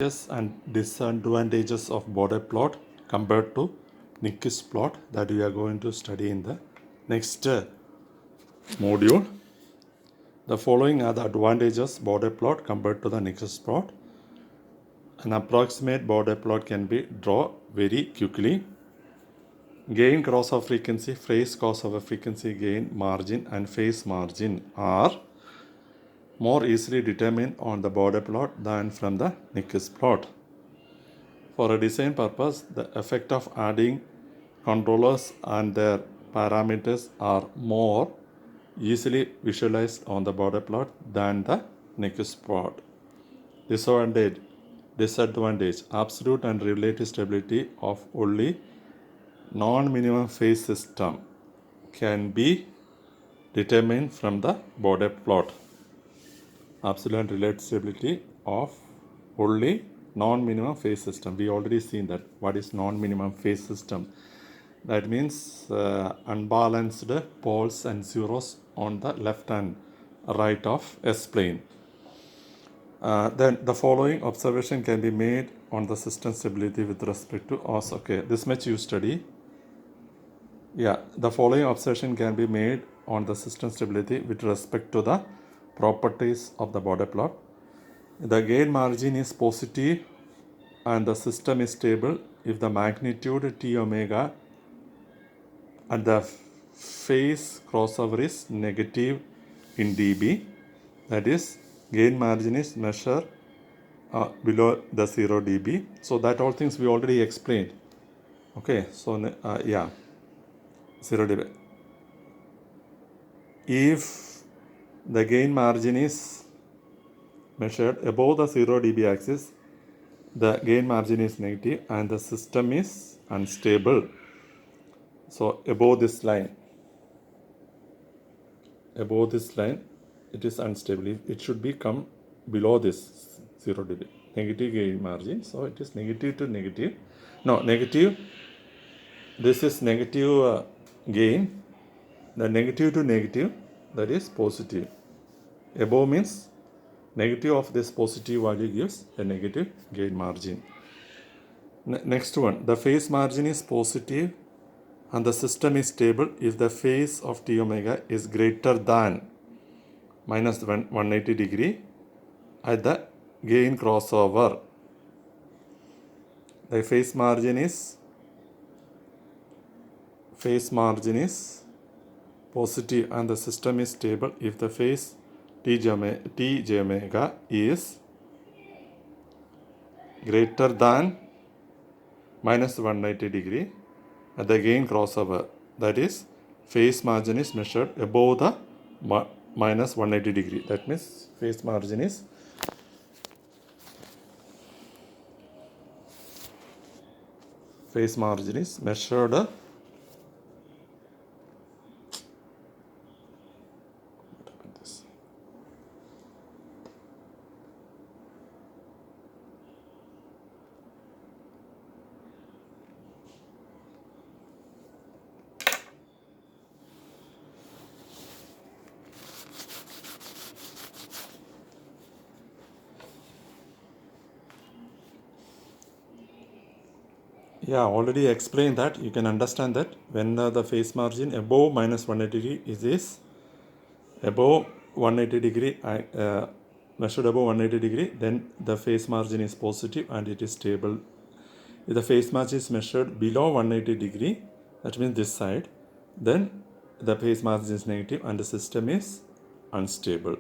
Advantages and disadvantages of border plot compared to Nyquist plot that we are going to study in the next module. The following are the advantages border plot compared to the Nyquist plot. An approximate border plot can be drawn very quickly. Gain crossover frequency, phase crossover frequency, gain margin and phase margin are more easily determined on the border plot than from the Nyquist plot. For a design purpose, the effect of adding controllers and their parameters are more easily visualized on the border plot than the Nyquist plot. Disadvantage, absolute and relative stability of only non-minimum phase system can be determined from the border plot. Absolute and relative stability of only non-minimum phase system. We already seen that. What is non-minimum phase system? That means unbalanced poles and zeros on the left and right of S-plane. Then the following observation can be made on the system stability with respect to us. Okay, this much you study. Yeah, the following observation can be made on the system stability with respect to the properties of the border plot. The gain margin is positive and the system is stable if the magnitude T omega and the phase crossover is negative in dB. That is, gain margin is measured below the 0 dB. So that all things we already explained. Okay, so 0 dB. If the gain margin is measured above the 0 dB axis, the gain margin is negative and the system is unstable. So above this line, it is unstable. It should be come below this 0 dB. Negative gain margin. So it is negative to negative. No, negative. This is negative gain. The negative to negative, that is positive. Above means negative of this positive value gives a negative gain margin. Next one, the phase margin is positive and the system is stable if the phase of T omega is greater than minus 180 degree at the gain crossover. The phase margin is positive and the system is stable if the phase T j omega is greater than minus 180 degree at the gain crossover. That is, phase margin is measured above the minus 180 degree. That means phase margin is measured already explained that. You can understand that when the phase margin above minus 180 degree is above 180 degree, measured above 180 degree, then the phase margin is positive and it is stable. If the phase margin is measured below 180 degree, that means this side, then the phase margin is negative and the system is unstable.